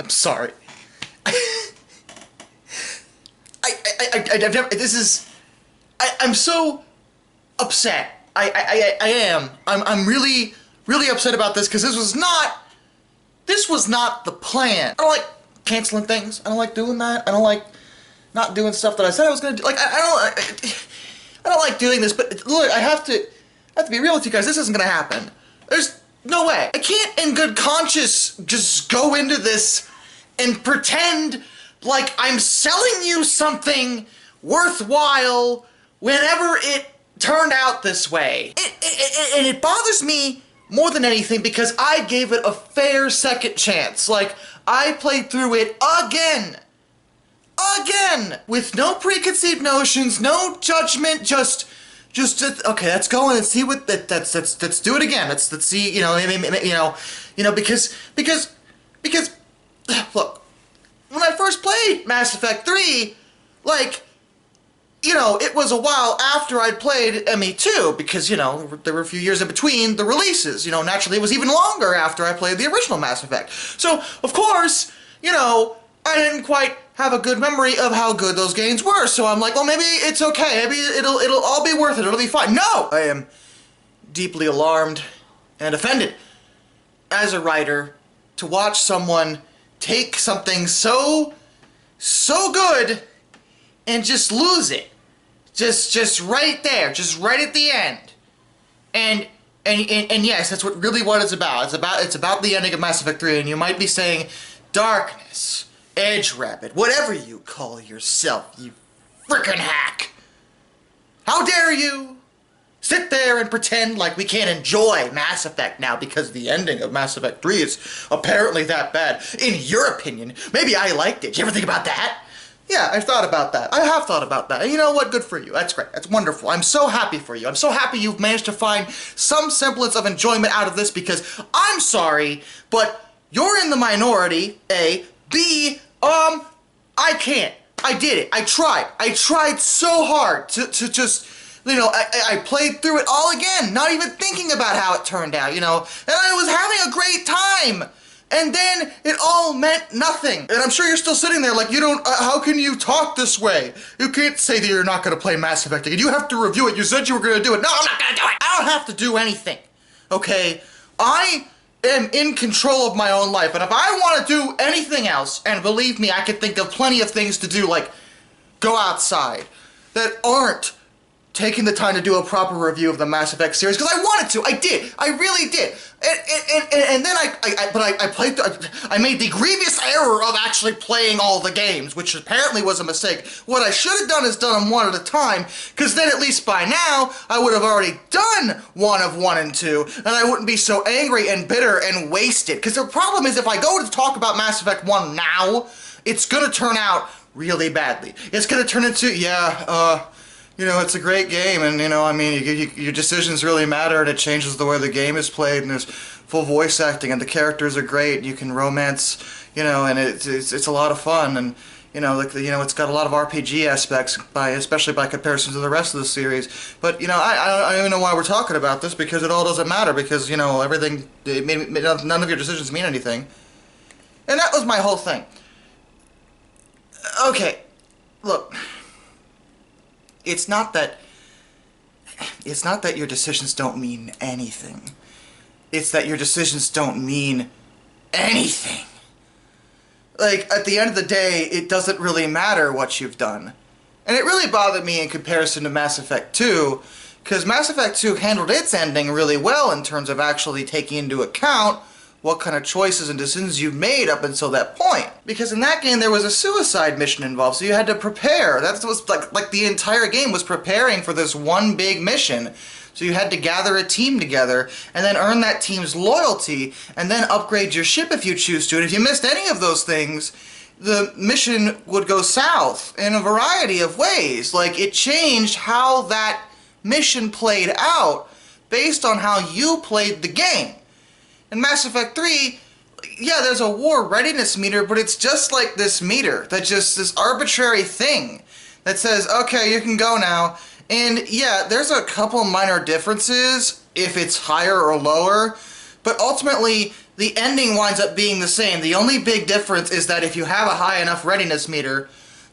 I'm sorry. I've never, I'm so upset. I am. I'm really, really upset about this because this was not the plan. I don't like canceling things. I don't like doing that. I don't like not doing stuff that I said I was gonna do. Like, I don't like doing this, but look, I have to be real with you guys. This isn't gonna happen. There's no way. I can't in good conscience just go into this and pretend like I'm selling you something worthwhile whenever it turned out this way. And it bothers me more than anything because I gave it a fair second chance. Like, I played through it again, with no preconceived notions, no judgment, just okay, let's go and see what let's do it again. Let's see, because look, when I first played Mass Effect 3, like, it was a while after I'd played ME2, because, there were a few years in between the releases. Naturally, it was even longer after I played the original Mass Effect. So, of course, I didn't quite have a good memory of how good those games were. So I'm like, well, maybe it's okay. Maybe it'll all be worth it. It'll be fine. No! I am deeply alarmed and offended as a writer to watch someone take something so good and just lose it. Just right there, just right at the end. And yes, that's what it's about. It's about the ending of Mass Effect 3, and you might be saying, darkness, edge rabbit, whatever you call yourself, you frickin' hack. How dare you sit there and pretend like we can't enjoy Mass Effect now because the ending of Mass Effect 3 is apparently that bad. In your opinion, maybe I liked it. Did you ever think about that? Yeah, I've thought about that. I have thought about that. And you know what? Good for you. That's great. That's wonderful. I'm so happy for you. I'm so happy you've managed to find some semblance of enjoyment out of this, because I'm sorry, but you're in the minority, A. B, I can't. I did it. I tried. I tried so hard to just, I played through it all again, not even thinking about how it turned out, and I was having a great time. And then it all meant nothing. And I'm sure you're still sitting there like, how can you talk this way? You can't say that you're not going to play Mass Effect again. You have to review it. You said you were going to do it. No, I'm not going to do it. I don't have to do anything. Okay? I am in control of my own life. And if I want to do anything else, and believe me, I can think of plenty of things to do, like go outside, that aren't taking the time to do a proper review of the Mass Effect series, because I wanted to. I did. I really did. And then I made the grievous error of actually playing all the games, which apparently was a mistake. What I should have done is done them one at a time, because then at least by now, I would have already done one of 1 and 2, and I wouldn't be so angry and bitter and wasted. Because the problem is, if I go to talk about Mass Effect 1 now, it's gonna turn out really badly. It's gonna turn into, it's a great game, and, your decisions really matter, and it changes the way the game is played, and there's full voice acting, and the characters are great, and you can romance, and it's a lot of fun, and, it's got a lot of RPG aspects, especially by comparison to the rest of the series. But, I don't even know why we're talking about this, because it all doesn't matter, because, everything, none of your decisions mean anything. And that was my whole thing. Okay, look. It's not that your decisions don't mean anything. It's that your decisions don't mean anything. Like, at the end of the day, it doesn't really matter what you've done. And it really bothered me in comparison to Mass Effect 2, because Mass Effect 2 handled its ending really well in terms of actually taking into account what kind of choices and decisions you've made up until that point. Because in that game, there was a suicide mission involved, so you had to prepare. That was like the entire game was preparing for this one big mission. So you had to gather a team together, and then earn that team's loyalty, and then upgrade your ship if you choose to. And if you missed any of those things, the mission would go south in a variety of ways. Like, it changed how that mission played out based on how you played the game. In Mass Effect 3, yeah, there's a war readiness meter, but it's just like this meter, that's just this arbitrary thing that says, okay, you can go now. And yeah, there's a couple minor differences if it's higher or lower, but ultimately, the ending winds up being the same. The only big difference is that if you have a high enough readiness meter,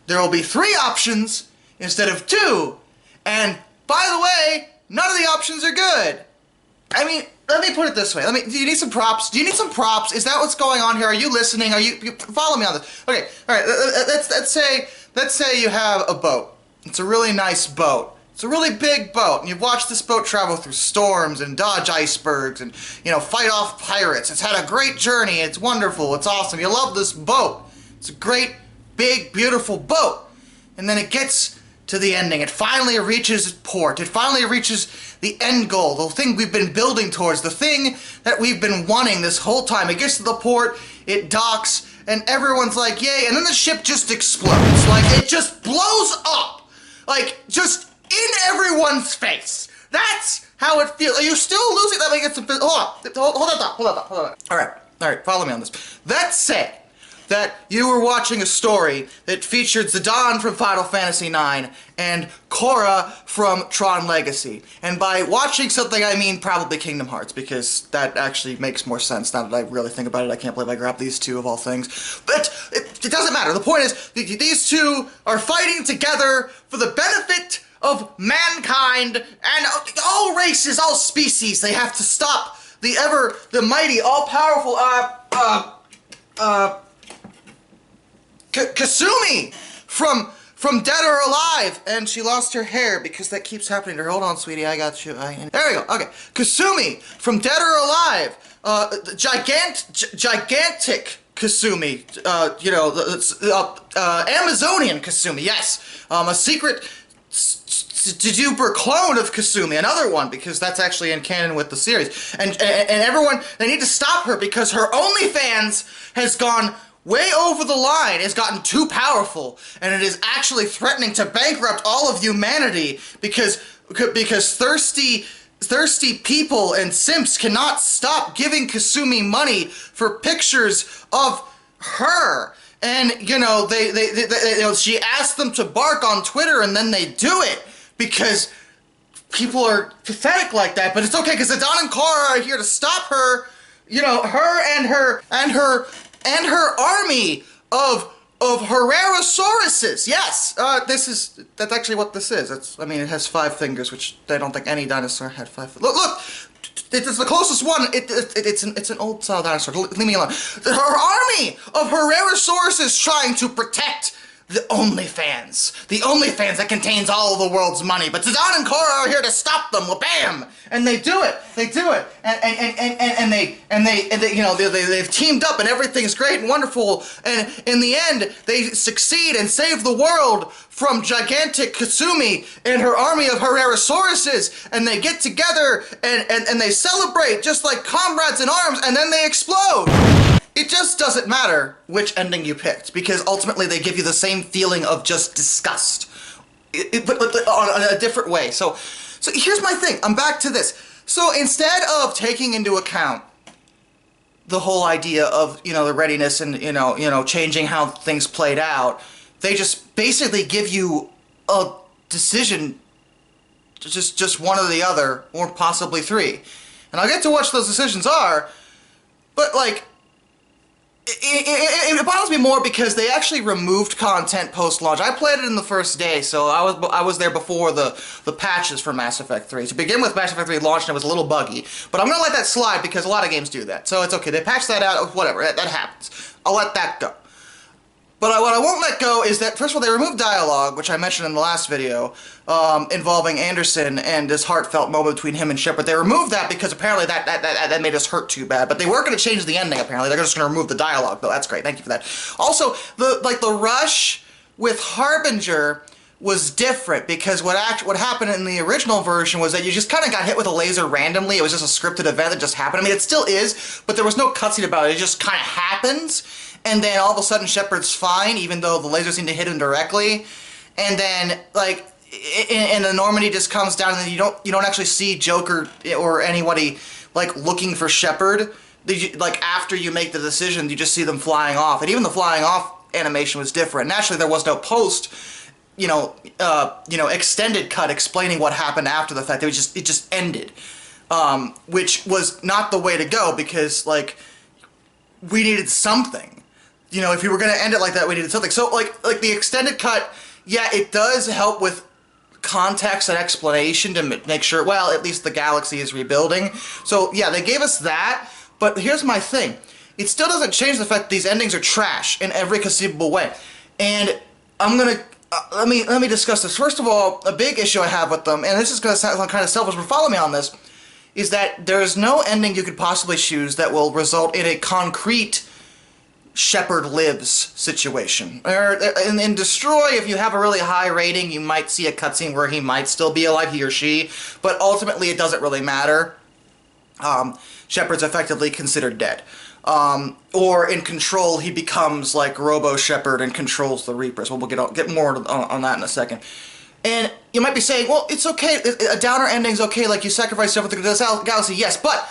there will be 3 options instead of 2. And by the way, none of the options are good. I mean, let me put it this way. Do you need some props? Do you need some props? Is that what's going on here? Are you listening? You follow me on this? Okay, all right. Let's say you have a boat. It's a really nice boat. It's a really big boat, and you've watched this boat travel through storms and dodge icebergs and, fight off pirates. It's had a great journey. It's wonderful. It's awesome. You love this boat. It's a great, big, beautiful boat. And then it gets to the ending. It finally reaches port. It finally reaches the end goal, the thing we've been building towards, the thing that we've been wanting this whole time. It gets to the port, it docks, and everyone's like, yay, and then the ship just explodes. Like, it just blows up. Like, just in everyone's face. That's how it feels. Are you still losing? Let me get some... Hold on. All right, follow me on this. Let's say that you were watching a story that featured Zidane from Final Fantasy IX and Korra from Tron Legacy. And by watching something, I mean probably Kingdom Hearts, because that actually makes more sense now that I really think about it. I can't believe I grabbed these two of all things. But it doesn't matter. The point is, these two are fighting together for the benefit of mankind and all races, all species. They have to stop the mighty, all-powerful, Kasumi from Dead or Alive, and she lost her hair because that keeps happening to her. Hold on, sweetie, I got you. There we go. Okay, Kasumi from Dead or Alive, gigantic Kasumi, Amazonian Kasumi. Yes, a secret duper clone of Kasumi, another one, because that's actually in canon with the series. And everyone, they need to stop her because her OnlyFans has gone way over the line, has gotten too powerful, and it is actually threatening to bankrupt all of humanity because thirsty people and simps cannot stop giving Kasumi money for pictures of her. And, she asked them to bark on Twitter, and then they do it because people are pathetic like that. But it's okay, because Zidane and Korra are here to stop her, her and her army of Herrerosauruses. Yes, that's actually what this is. It has 5 fingers, which I don't think any dinosaur had 5. Look, it's the closest one. It's an old style dinosaur. Leave me alone. Her army of Herrerosauruses trying to protect the OnlyFans. The OnlyFans that contains all of the world's money. But Zidane and Korra are here to stop them. Well, bam! And they do it. They've teamed up and everything's great and wonderful. And in the end, they succeed and save the world from gigantic Kasumi and her army of Herrerosauruses. And they get together and they celebrate just like comrades in arms, and then they explode. It just doesn't matter which ending you picked, because ultimately they give you the same feeling of just disgust, but on a different way. So here's my thing. I'm back to this. So instead of taking into account the whole idea of, the readiness and, changing how things played out, they just basically give you a decision, just one or the other, or possibly 3. And I'll get to what those decisions are, but, it bothers me more because they actually removed content post-launch. I played it in the first day, so I was there before the patches for Mass Effect 3. To begin with, Mass Effect 3 launched and it was a little buggy, but I'm gonna let that slide because a lot of games do that, so it's okay. They patched that out, whatever, that happens. I'll let that go. But what I won't let go is that, first of all, they removed dialogue, which I mentioned in the last video, involving Anderson and this heartfelt moment between him and Shepard. They removed that because apparently that made us hurt too bad. But they weren't going to change the ending, apparently. They're just going to remove the dialogue, though. That's great. Thank you for that. Also, the rush with Harbinger was different, because what happened in the original version was that you just kind of got hit with a laser randomly. It was just a scripted event that just happened. I mean, it still is, but there was no cutscene about it. It just kind of happens. And then all of a sudden Shepard's fine, even though the laser seemed to hit him directly. And then, and the Normandy just comes down, and then you don't actually see Joker or anybody, looking for Shepard. After you make the decision, you just see them flying off. And even the flying off animation was different. Naturally, there was no post, extended cut explaining what happened after the fact. It just ended. Which was not the way to go, because, we needed something. You know, if you were going to end it like that, we needed something. So, like the extended cut, yeah, it does help with context and explanation to make sure, well, at least the galaxy is rebuilding. So, yeah, they gave us that, but here's my thing. It still doesn't change the fact that these endings are trash in every conceivable way. And I'm going to, let me discuss this. First of all, a big issue I have with them, and this is going to sound kind of selfish, but follow me on this, is that there's no ending you could possibly choose that will result in a concrete Shepard lives situation. Or in Destroy, if you have a really high rating, you might see a cutscene where he might still be alive, he or she, but ultimately it doesn't really matter. Shepard's effectively considered dead. Or in Control, he becomes like Robo Shepard and controls the Reapers. Well, we'll get more on that in a second. And you might be saying, well, it's okay, a downer ending's okay, like you sacrifice yourself with the galaxy, yes, but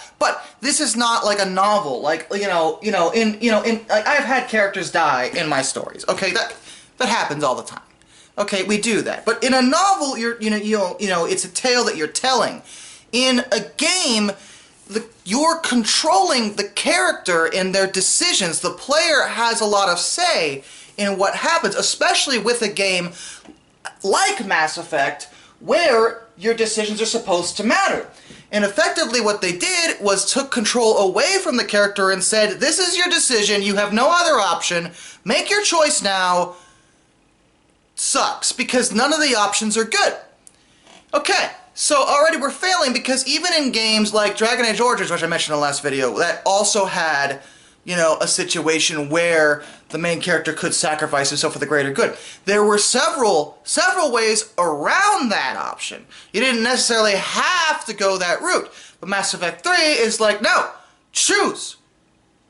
this is not like a novel, like, like, I've had characters die in my stories, okay, that happens all the time, okay, we do that, but in a novel, it's a tale that you're telling. In a game, you're controlling the character and their decisions. The player has a lot of say in what happens, especially with a game like Mass Effect, where your decisions are supposed to matter. And effectively what they did was took control away from the character and said, this is your decision, you have no other option, make your choice now. Sucks, because none of the options are good. Okay, so already we're failing, because even in games like Dragon Age Origins, which I mentioned in the last video, that also had, a situation where the main character could sacrifice himself for the greater good. There were several ways around that option. You didn't necessarily have to go that route. But Mass Effect 3 is like, no, choose.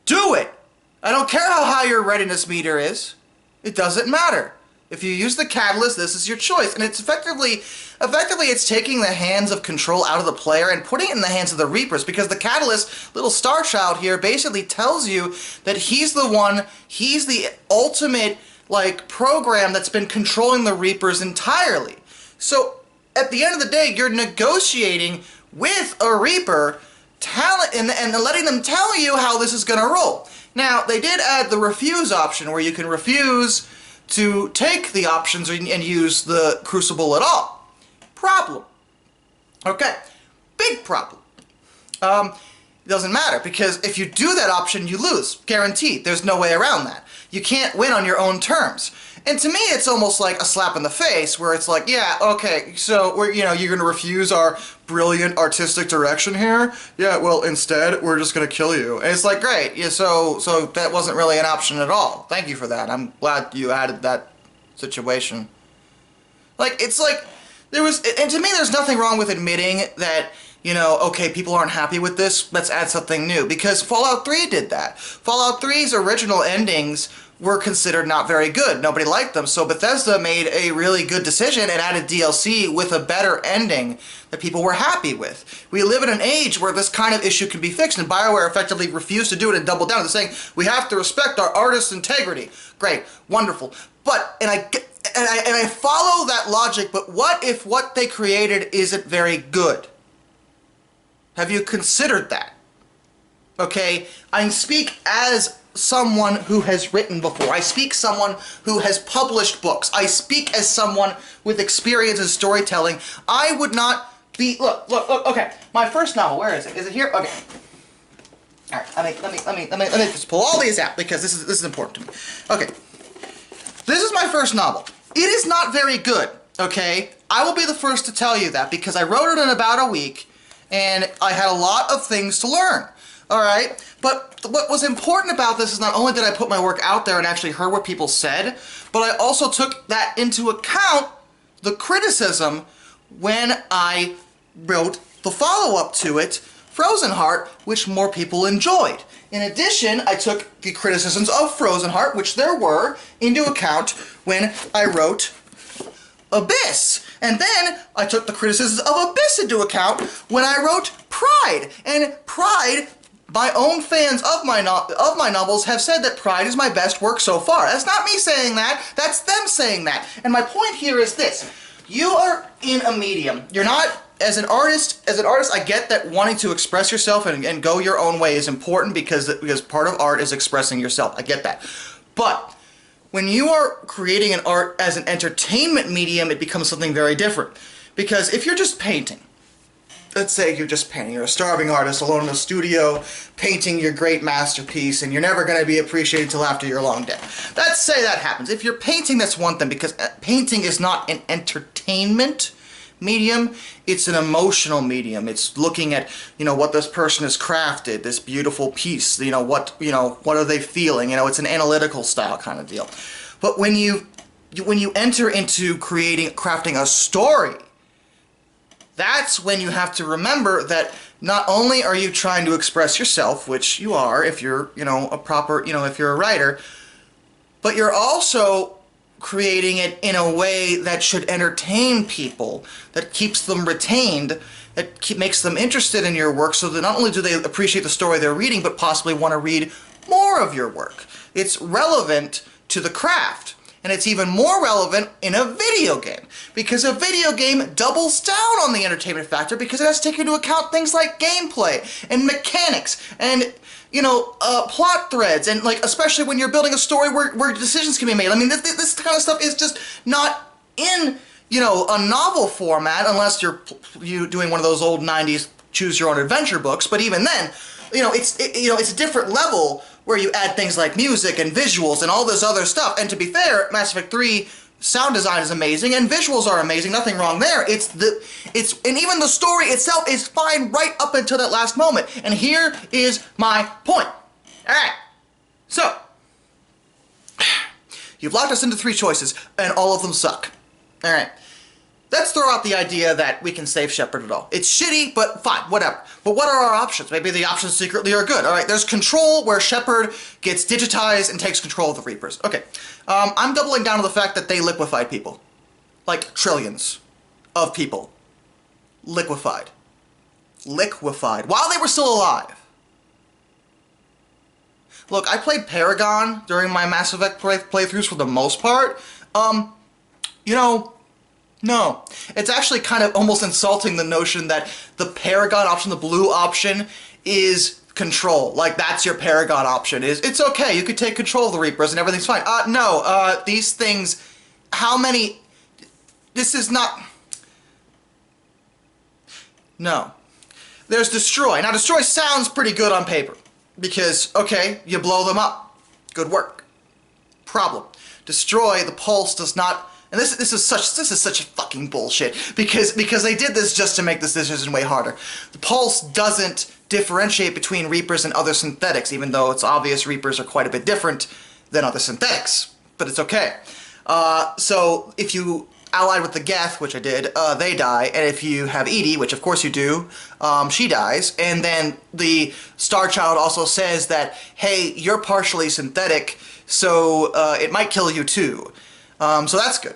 Do it. I don't care how high your readiness meter is. It doesn't matter. If you use the catalyst, this is your choice. And it's effectively it's taking the hands of control out of the player and putting it in the hands of the Reapers, because the catalyst, little Star Child here, basically tells you that he's the ultimate, like, program that's been controlling the Reapers entirely. So, at the end of the day, you're negotiating with a Reaper and letting them tell you how this is going to roll. Now, they did add the refuse option, where you can refuse to take the options and use the Crucible at all. Problem. Okay. Big problem. It doesn't matter, because if you do that option, you lose. Guaranteed. There's no way around that. You can't win on your own terms. And to me, it's almost like a slap in the face, where it's like, yeah, okay, so you're going to refuse our brilliant artistic direction here? Yeah, well, instead, we're just going to kill you. And it's like, great, yeah, so that wasn't really an option at all. Thank you for that. I'm glad you added that situation. Like, it's like, and to me, there's nothing wrong with admitting that, okay, people aren't happy with this, let's add something new. Because Fallout 3 did that. Fallout 3's original endings were considered not very good. Nobody liked them, so Bethesda made a really good decision and added DLC with a better ending that people were happy with. We live in an age where this kind of issue can be fixed, and BioWare effectively refused to do it and doubled down. They're saying, we have to respect our artists' integrity. Great, wonderful. But, and I follow that logic, but what if what they created isn't very good? Have you considered that? Okay, I speak as someone who has written before. I speak someone who has published books. I speak as someone with experience in storytelling. I would not be... Look, okay. My first novel, where is it? Is it here? Okay. Alright, let me just pull all these out, because this is important to me. Okay. This is my first novel. It is not very good, okay? I will be the first to tell you that, because I wrote it in about a week, and I had a lot of things to learn. Alright? But what was important about this is not only did I put my work out there and actually heard what people said, but I also took that into account, the criticism, when I wrote the follow-up to it, Frozen Heart, which more people enjoyed. In addition, I took the criticisms of Frozen Heart, which there were, into account when I wrote Abyss. And then I took the criticisms of Abyss into account when I wrote Pride. And Pride, my own fans of my novels have said that Pride is my best work so far. That's not me saying that, that's them saying that. And my point here is this. You are in a medium. You're not as an artist, I get that wanting to express yourself and go your own way is important because part of art is expressing yourself. I get that. But when you are creating an art as an entertainment medium, it becomes something very different. Because if you're just painting, let's say you're just painting, you're a starving artist alone in a studio, painting your great masterpiece, and you're never going to be appreciated until after your long day. Let's say that happens. If you're painting, that's one thing, because painting is not an entertainment medium, it's an emotional medium. It's looking at, what this person has crafted, this beautiful piece, what are they feeling, it's an analytical style kind of deal. But when you enter into crafting a story, that's when you have to remember that not only are you trying to express yourself, which you are if you're, if you're a writer, but you're also creating it in a way that should entertain people, that keeps them retained, that makes them interested in your work, so that not only do they appreciate the story they're reading, but possibly want to read more of your work. It's relevant to the craft. And it's even more relevant in a video game, because a video game doubles down on the entertainment factor because it has to take into account things like gameplay and mechanics and, plot threads, and especially when you're building a story where decisions can be made. I mean, this kind of stuff is just not in, a novel format unless you're doing one of those old 90s choose your own adventure books, but even then, it's a different level where you add things like music and visuals and all this other stuff. And to be fair, Mass Effect 3 sound design is amazing and visuals are amazing, nothing wrong there. And even the story itself is fine right up until that last moment. And here is my point. Alright, so you've locked us into 3 choices and all of them suck. Alright. Let's throw out the idea that we can save Shepard at all. It's shitty, but fine, whatever. But what are our options? Maybe the options secretly are good. Alright, there's Control, where Shepard gets digitized and takes control of the Reapers. Okay, I'm doubling down on the fact that they liquefied people. Like, trillions of people. Liquefied. Liquefied. While they were still alive. Look, I played Paragon during my Mass Effect playthroughs for the most part. No. It's actually kind of almost insulting, the notion that the Paragon option, the blue option, is Control. Like, that's your Paragon option. It's okay, you could take control of the Reapers and everything's fine. No, these things, how many... This is not... No. There's Destroy. Now, Destroy sounds pretty good on paper. Because, okay, you blow them up. Good work. Problem. Destroy, the pulse does not... And this is such fucking bullshit, because they did this just to make this decision way harder. The pulse doesn't differentiate between Reapers and other synthetics, even though it's obvious Reapers are quite a bit different than other synthetics. But it's okay. So if you allied with the Geth, which I did, they die, and if you have Edie, which of course you do, she dies, and then the Star Child also says that, hey, you're partially synthetic, so it might kill you too. So that's good.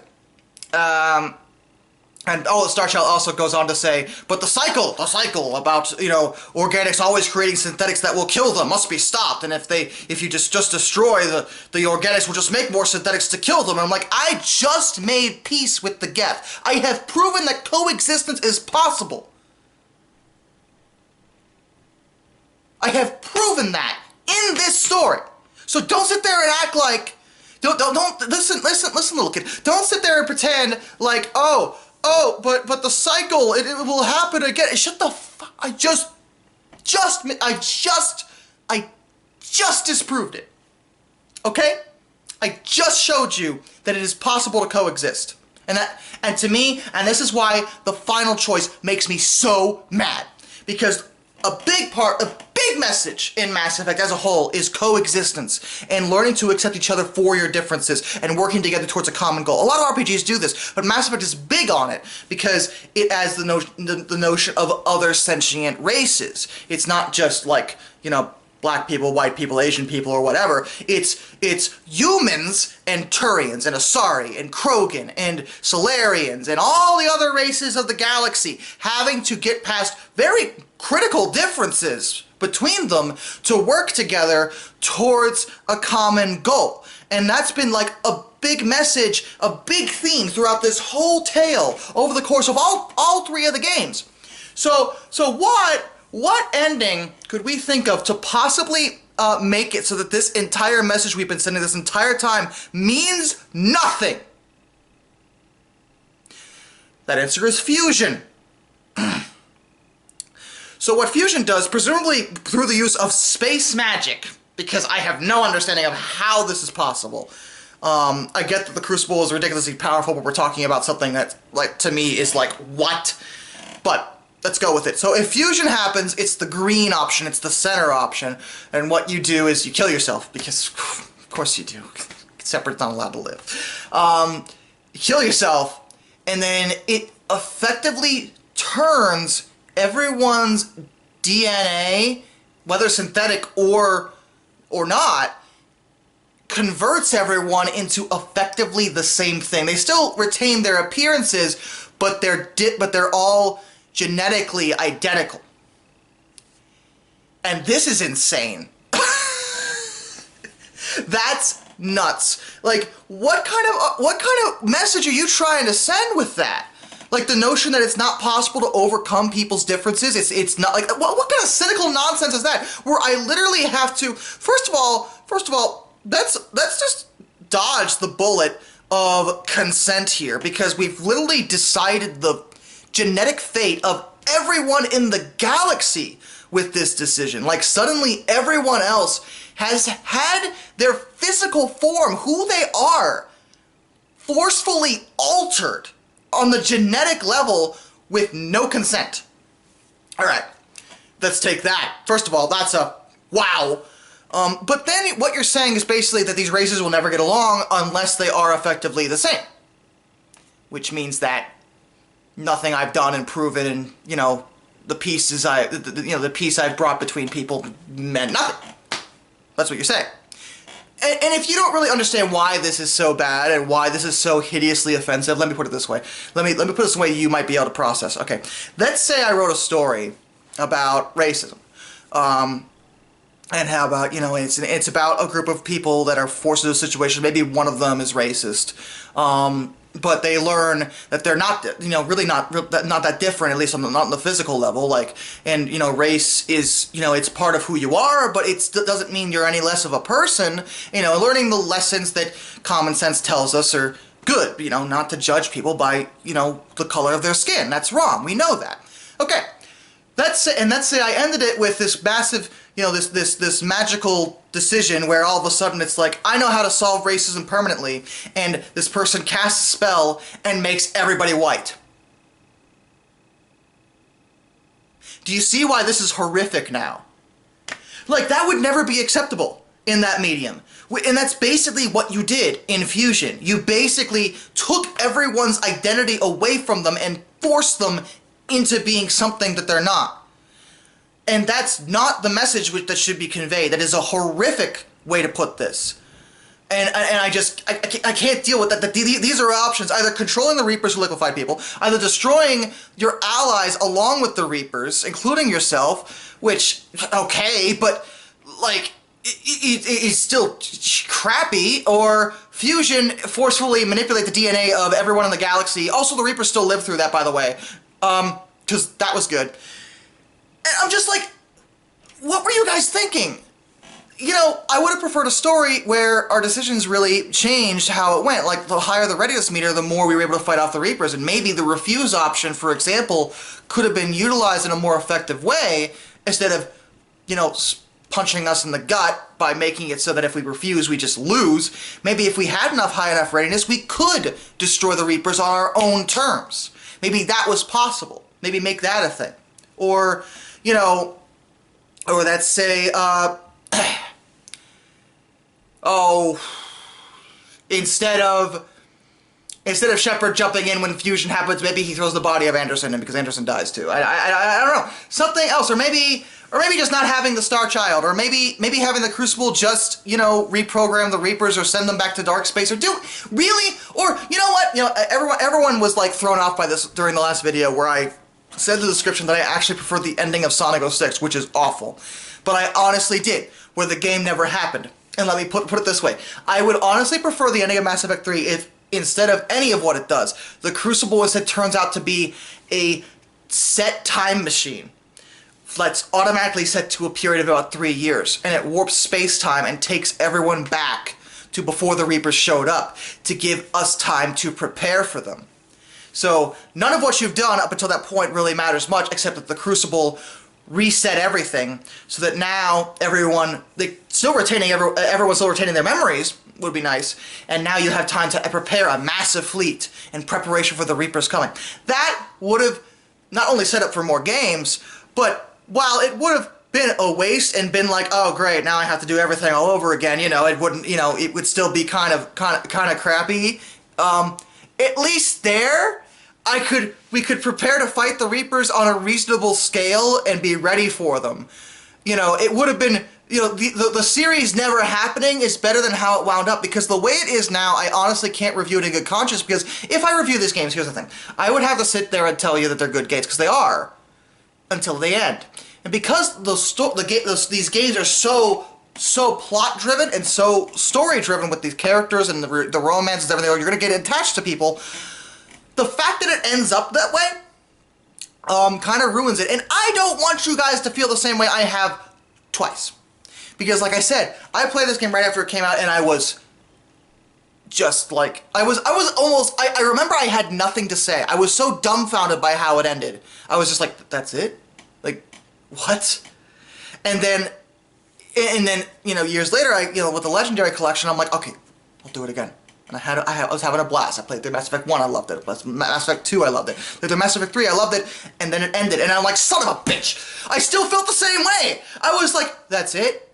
And the Star Child also goes on to say, but the cycle about, organics always creating synthetics that will kill them must be stopped, and if you just destroy the organics, will just make more synthetics to kill them. And I'm like, I just made peace with the Geth. I have proven that coexistence is possible. I have proven that in this story. So don't sit there and act like, don't listen, little kid. Don't sit there and pretend like, but the cycle, it will happen again. Shut the fuck. I just disproved it. Okay? I just showed you that it is possible to coexist. And to me, and this is why the final choice makes me so mad, because a big message in Mass Effect as a whole is coexistence and learning to accept each other for your differences and working together towards a common goal. A lot of RPGs do this, but Mass Effect is big on it because it has the notion of other sentient races. It's not just like, black people, white people, Asian people, or whatever. It's humans and Turians and Asari and Krogan and Solarians and all the other races of the galaxy having to get past very critical differences between them to work together towards a common goal. And that's been like a big message, a big theme throughout this whole tale over the course of all 3 of the games. So what ending could we think of to possibly make it so that this entire message we've been sending this entire time means nothing? That answer is fusion. So what fusion does, presumably through the use of space magic, because I have no understanding of how this is possible. I get that the Crucible is ridiculously powerful, but we're talking about something that, like, to me is like, what? But let's go with it. So if fusion happens, it's the green option, it's the center option, and what you do is you kill yourself, because of course you do. Separate's not allowed to live. You kill yourself, and then it effectively turns everyone's DNA, whether synthetic or not, converts everyone into effectively the same thing. They still retain their appearances, but they're all genetically identical. And this is insane. That's nuts. Like, what kind of message are you trying to send with that? Like, the notion that it's not possible to overcome people's differences, it's not, like, what kind of cynical nonsense is that? Where I literally have to, first of all, let's just dodge the bullet of consent here, because we've literally decided the genetic fate of everyone in the galaxy with this decision. Like, suddenly everyone else has had their physical form, who they are, forcefully altered on the genetic level with no consent. Alright, let's take that. First of all, that's a wow. But then what you're saying is basically that these races will never get along unless they are effectively the same. Which means that nothing I've done and proven and, you know, the pieces the peace I've brought between people meant nothing. That's what you're saying. And if you don't really understand why this is so bad and why this is so hideously offensive, let me put it this way. Let me put it this way you might be able to process. Okay, let's say I wrote a story about racism. And how about, you know, it's about a group of people that are forced into a situation. Maybe one of them is racist. But they learn that they're not, you know, really not that different, at least not on the physical level. Like, and, you know, race is, you know, it's part of who you are, but it doesn't mean you're any less of a person. You know, learning the lessons that common sense tells us are good, you know, not to judge people by, you know, the color of their skin. That's wrong. We know that. Okay. Let's say I ended it with this massive, you know, this magical decision where all of a sudden it's like, I know how to solve racism permanently, and this person casts a spell and makes everybody white. Do you see why this is horrific now? Like, that would never be acceptable in that medium. And that's basically what you did in Fusion. You basically took everyone's identity away from them and forced them into being something that they're not. And that's not the message that should be conveyed. That is a horrific way to put this. And I can't deal with that. These are options. Either controlling the Reapers who liquefied people, either destroying your allies along with the Reapers, including yourself, which, okay, but, like, it's still crappy, or Fusion forcefully manipulate the DNA of everyone in the galaxy. Also, the Reapers still live through that, by the way. Because that was good. And I'm just like, what were you guys thinking? You know, I would have preferred a story where our decisions really changed how it went. Like, the higher the readiness meter, the more we were able to fight off the Reapers. And maybe the refuse option, for example, could have been utilized in a more effective way instead of, you know, punching us in the gut by making it so that if we refuse, we just lose. Maybe if we had high enough readiness, we could destroy the Reapers on our own terms. Maybe that was possible. Maybe make that a thing. Or, you know, or let's say, oh, instead of Shepard jumping in when fusion happens, maybe he throws the body of Anderson in because Anderson dies too. I don't know. Something else, or maybe just not having the Star Child, or maybe having the Crucible just, you know, reprogram the Reapers or send them back to dark space, or really, or, you know what, you know, everyone was, like, thrown off by this during the last video where I said in the description that I actually prefer the ending of Sonic 06, which is awful. But I honestly did, where the game never happened. And let me put it this way. I would honestly prefer the ending of Mass Effect 3 if, instead of any of what it does, the Crucible instead turns out to be a set time machine that's automatically set to a period of about 3 years, and it warps space-time and takes everyone back to before the Reapers showed up to give us time to prepare for them. So none of what you've done up until that point really matters much, except that the Crucible reset everything so that now everyone's still retaining their memories would be nice, and now you have time to prepare a massive fleet in preparation for the Reapers coming. That would have not only set up for more games, but while it would have been a waste and been like, oh great, now I have to do everything all over again, you know, it wouldn't, you know, it would still be kind of crappy. At least there, we could prepare to fight the Reapers on a reasonable scale and be ready for them. You know, it would have been, you know, the series never happening is better than how it wound up, because the way it is now, I honestly can't review it in good conscience, because if I review these games, here's the thing, I would have to sit there and tell you that they're good games, because they are, until the end. And because these games are so plot-driven and so story-driven with these characters and the romances and everything, you're going to get attached to people, the fact that it ends up that way kind of ruins it. And I don't want you guys to feel the same way I have twice. Because like I said, I played this game right after it came out, and I was just like, I remember I had nothing to say. I was so dumbfounded by how it ended. I was just like, that's it? Like, what? And then, you know, years later, with the Legendary Collection, I'm like, okay, I'll do it again. And I was having a blast. I played through Mass Effect 1, I loved it. Mass Effect 2, I loved it. Played through Mass Effect 3, I loved it. And then it ended, and I'm like, son of a bitch! I still felt the same way! I was like, that's it?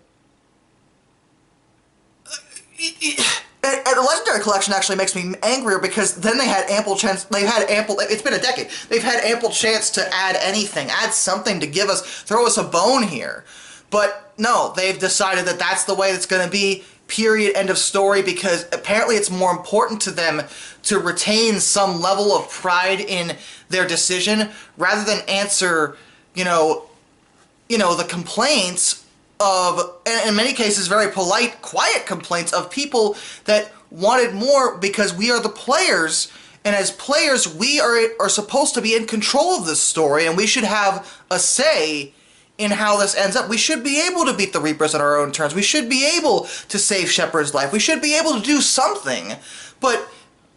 And the Legendary Collection actually makes me angrier, because then they had ample chance, it's been a decade, they've had ample chance to add anything, add something to throw us a bone here. But no, they've decided that that's the way it's going to be, period, end of story, because apparently it's more important to them to retain some level of pride in their decision, rather than answer, the complaints of, and in many cases very polite, quiet complaints of people that wanted more, because we are the players, and as players we are supposed to be in control of this story, and we should have a say in how this ends up. We should be able to beat the Reapers on our own terms. We should be able to save Shepard's life. We should be able to do something. But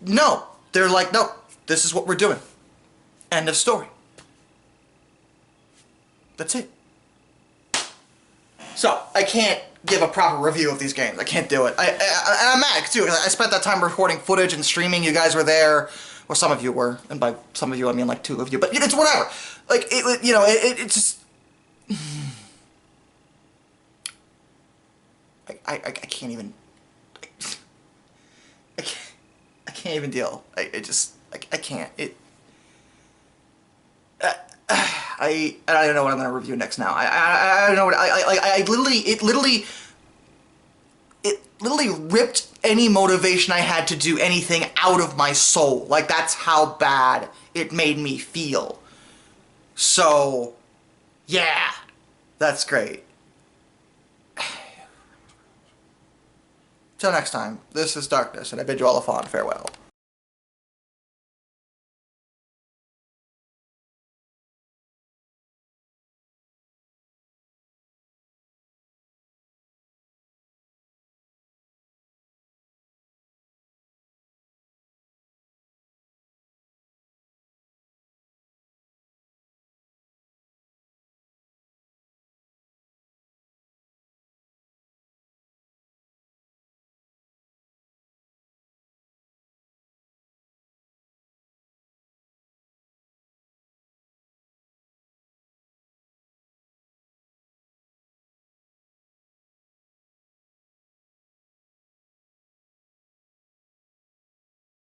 no, they're like, no, this is what we're doing. End of story. That's it. So, I can't give a proper review of these games. I can't do it. I'm mad, too, because I spent that time recording footage and streaming. You guys were there, or some of you were, and by some of you I mean like 2 of you, but it's whatever. Like, it's just... I can't even... I can't even deal. I can't. I don't know what I'm gonna review next now. I don't know what it literally ripped any motivation I had to do anything out of my soul. Like, that's how bad it made me feel. So, yeah, that's great. Till next time, this is Darkness, and I bid you all a fond farewell.